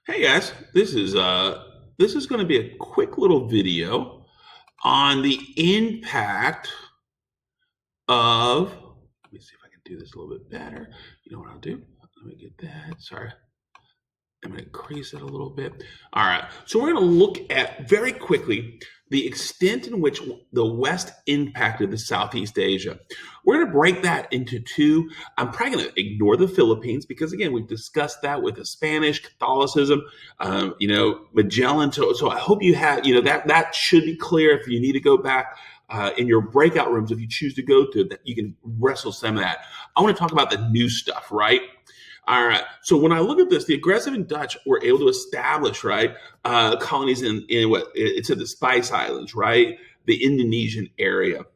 Hey guys, this is going to be a quick little video on the impact of. Let me see if I can do this a little bit better. You know what I'll do? Let me get that. Sorry, I'm going to increase it a little bit. All right. So we're going to look at very quickly the extent in which the West impacted the Southeast Asia. We're going to break that into two. I'm probably going to ignore the Philippines because, again, we've discussed that with the Spanish, Catholicism, Magellan. So I hope you have, that should be clear if you need to go back. In your breakout rooms, if you choose to go to that, you can wrestle some of that. I want to talk about the new stuff, right? All right. So when I look at this, the aggressive and Dutch were able to establish, right, colonies in what it's in the Spice Islands, right, the Indonesian area.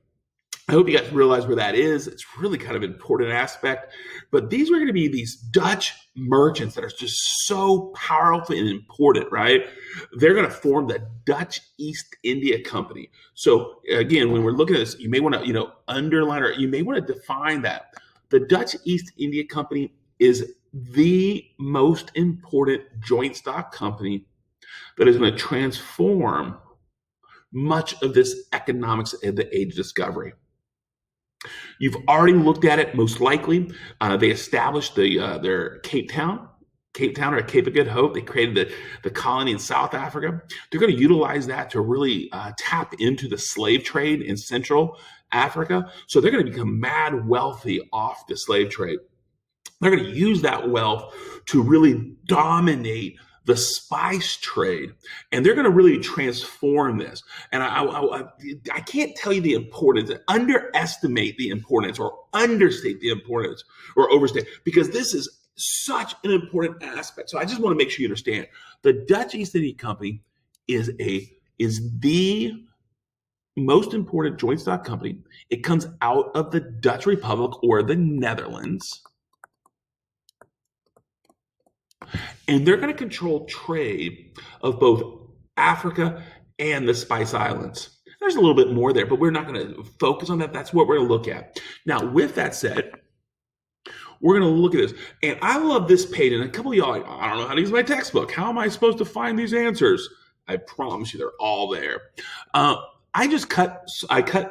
I hope you guys realize where that is. It's really kind of an important aspect. But these were going to be these Dutch merchants that are just so powerful and important, right? They're going to form the Dutch East India Company. So again, when we're looking at this, you may want to, underline or you may want to define that. The Dutch East India Company is the most important joint stock company that is going to transform much of this economics of the age of discovery. You've already looked at it, most likely. They established their Cape Town or Cape of Good Hope. They created the colony in South Africa. They're going to utilize that to really tap into the slave trade in Central Africa. So they're going to become mad wealthy off the slave trade. They're going to use that wealth to really dominate the spice trade, and they're going to really transform this. And I can't tell you the importance, underestimate the importance, or understate the importance, or overstate, because this is such an important aspect. So I just want to make sure you understand the Dutch East India Company is the most important joint stock company. It comes out of the Dutch Republic or the Netherlands. And they're going to control trade of both Africa and the Spice Islands. There's a little bit more there, but we're not going to focus on that. That's what we're going to look at. Now, with that said, we're going to look at this. And I love this page. And a couple of y'all are like, I don't know how to use my textbook. How am I supposed to find these answers? I promise you, they're all there. I cut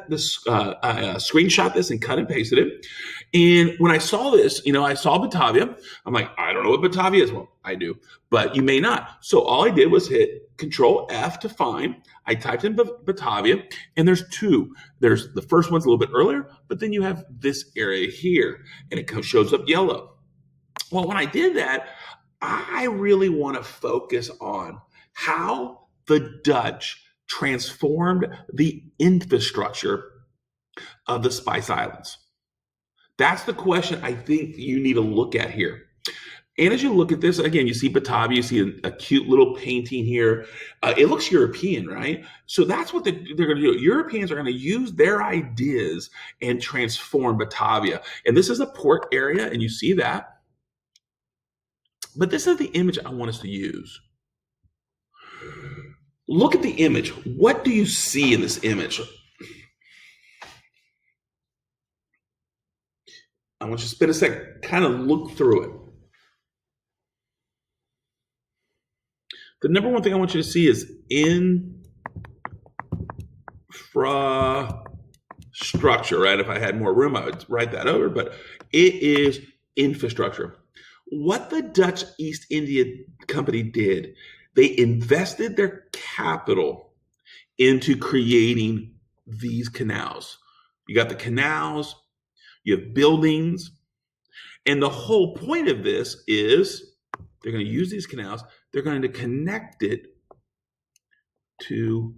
this, screenshot this and cut and pasted it. And when I saw this, I saw Batavia. I'm like, I don't know what Batavia is. Well, I do, but you may not. So all I did was hit Control F to find. I typed in Batavia, and there's two. There's the first one's a little bit earlier, but then you have this area here, and it shows up yellow. Well, when I did that, I really want to focus on how the Dutch transformed the infrastructure of the Spice Islands. That's the question I think you need to look at here. And as you look at this, again, you see Batavia, you see a cute little painting here. It looks European, right? So that's what they're going to do. Europeans are going to use their ideas and transform Batavia. And this is a port area, and you see that. But this is the image I want us to use. Look at the image. What do you see in this image? I want you to spend a second, kind of look through it. The number one thing I want you to see is infrastructure, right? If I had more room, I would write that over, but it is infrastructure. What the Dutch East India Company did, they invested their capital into creating these canals. You got the canals, you have buildings, and the whole point of this is they're going to use these canals, they're going to connect it to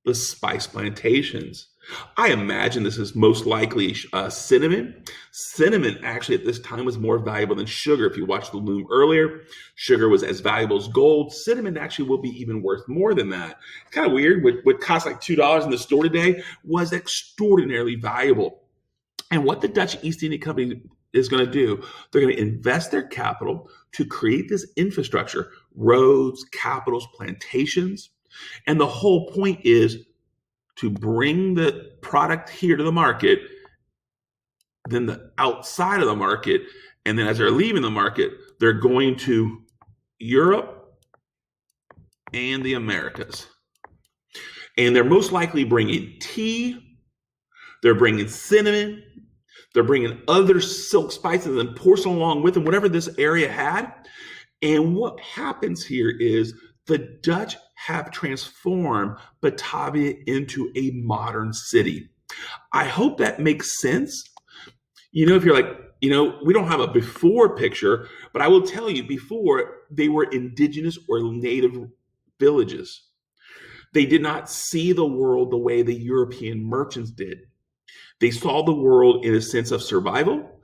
the spice plantations. I imagine this is most likely cinnamon. Cinnamon actually at this time was more valuable than sugar. If you watched the loom earlier, sugar was as valuable as gold. Cinnamon actually will be even worth more than that. It's kind of weird. What cost like $2 in the store today was extraordinarily valuable. And what the Dutch East India Company is going to do, they're going to invest their capital to create this infrastructure, roads, capitals, plantations. And the whole point is to bring the product here to the market, then the outside of the market, and then as they're leaving the market, they're going to Europe and the Americas. And they're most likely bringing tea, they're bringing cinnamon, they're bringing other silk spices and porcelain along with them, whatever this area had. And what happens here is the Dutch have transformed Batavia into a modern city. I hope that makes sense. If you're like, we don't have a before picture, but I will tell you, before they were indigenous or native villages. They did not see the world the way the European merchants did. They saw the world in a sense of survival,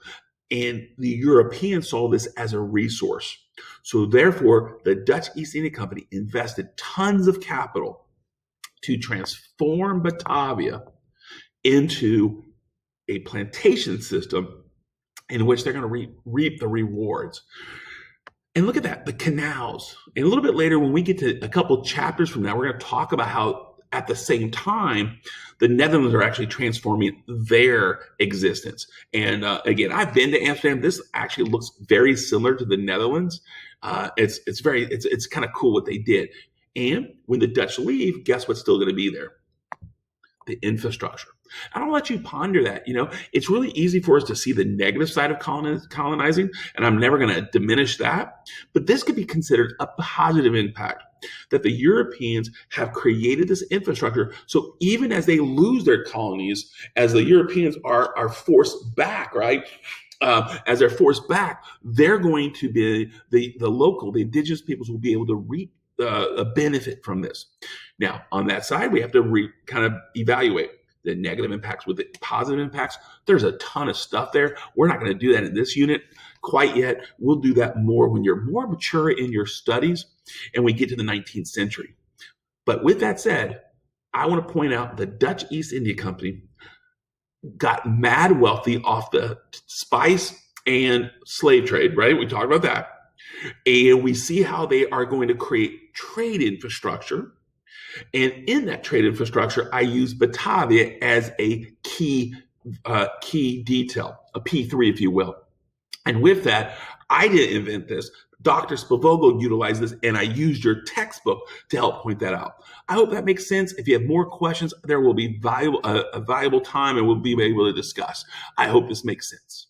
and the Europeans saw this as a resource. So therefore, the Dutch East India Company invested tons of capital to transform Batavia into a plantation system in which they're going to reap the rewards. And look at that, the canals. And a little bit later, when we get to a couple chapters from now, we're going to talk about how at the same time, the Netherlands are actually transforming their existence. And again, I've been to Amsterdam. This actually looks very similar to the Netherlands. It's kind of cool what they did. And when the Dutch leave, guess what's still going to be there? The infrastructure. I don't let you ponder that. It's really easy for us to see the negative side of colonizing, and I'm never going to diminish that. But this could be considered a positive impact that the Europeans have created this infrastructure. So even as they lose their colonies, as the Europeans are forced back, right? As they're forced back, they're going to be the indigenous peoples will be able to reap a benefit from this. Now, on that side, we have to kind of evaluate the negative impacts with the positive impacts. There's a ton of stuff there. We're not going to do that in this unit quite yet. We'll do that more when you're more mature in your studies and we get to the 19th century. But with that said, I want to point out the Dutch East India Company got mad wealthy off the spice and slave trade, right? We talked about that. And we see how they are going to create trade infrastructure. And in that trade infrastructure, I use Batavia as a key detail, a P3, if you will. And with that, I didn't invent this. Dr. Spivogel utilized this, and I used your textbook to help point that out. I hope that makes sense. If you have more questions, there will be a valuable time, and we'll be able to discuss. I hope this makes sense.